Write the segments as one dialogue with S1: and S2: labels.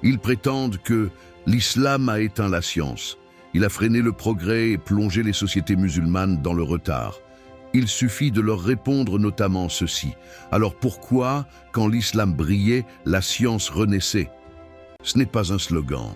S1: Ils prétendent que l'islam a éteint la science. Il a freiné le progrès et plongé les sociétés musulmanes dans le retard. Il suffit de leur répondre notamment ceci. Alors pourquoi, quand l'islam brillait, la science renaissait? Ce n'est pas un slogan.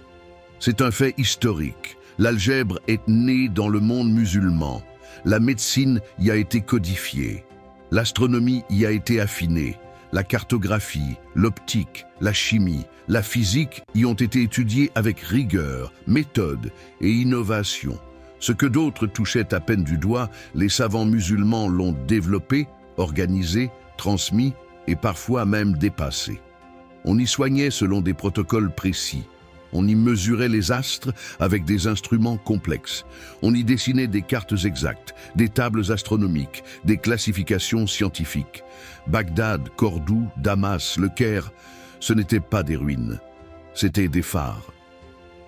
S1: C'est un fait historique. L'algèbre est née dans le monde musulman. La médecine y a été codifiée. L'astronomie y a été affinée. La cartographie, l'optique, la chimie, la physique y ont été étudiées avec rigueur, méthode et innovation. Ce que d'autres touchaient à peine du doigt, les savants musulmans l'ont développé, organisé, transmis et parfois même dépassé. On y soignait selon des protocoles précis. On y mesurait les astres avec des instruments complexes. On y dessinait des cartes exactes, des tables astronomiques, des classifications scientifiques. Bagdad, Cordoue, Damas, Le Caire, ce n'étaient pas des ruines, c'étaient des phares.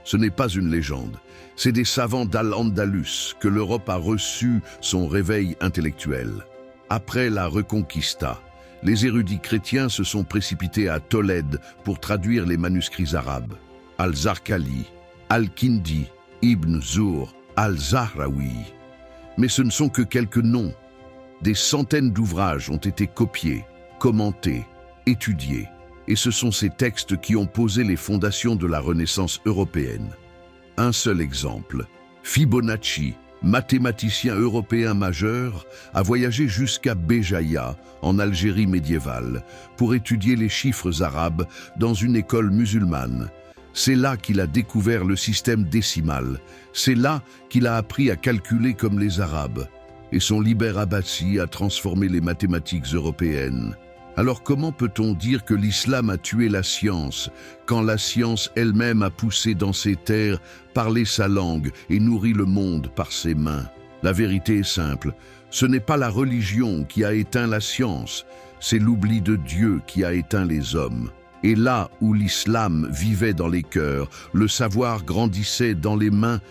S1: Ce n'est pas une légende, c'est des savants d'Al-Andalus que l'Europe a reçu son réveil intellectuel. Après la Reconquista, les érudits chrétiens se sont précipités à Tolède pour traduire les manuscrits arabes. Al-Zarqali, Al-Kindi, Ibn Zur, Al-Zahraoui. Mais ce ne sont que quelques noms. Des centaines d'ouvrages ont été copiés, commentés, étudiés. Et ce sont ces textes qui ont posé les fondations de la Renaissance européenne. Un seul exemple. Fibonacci, mathématicien européen majeur, a voyagé jusqu'à Béjaïa, en Algérie médiévale, pour étudier les chiffres arabes dans une école musulmane. C'est là qu'il a découvert le système décimal. C'est là qu'il a appris à calculer comme les Arabes. Et son Liber Abaci a transformé les mathématiques européennes. Alors comment peut-on dire que l'islam a tué la science, quand la science elle-même a poussé dans ses terres, parlé sa langue et nourri le monde par ses mains? La vérité est simple, ce n'est pas la religion qui a éteint la science, c'est l'oubli de Dieu qui a éteint les hommes. Et là où l'islam vivait dans les cœurs, le savoir grandissait dans les mains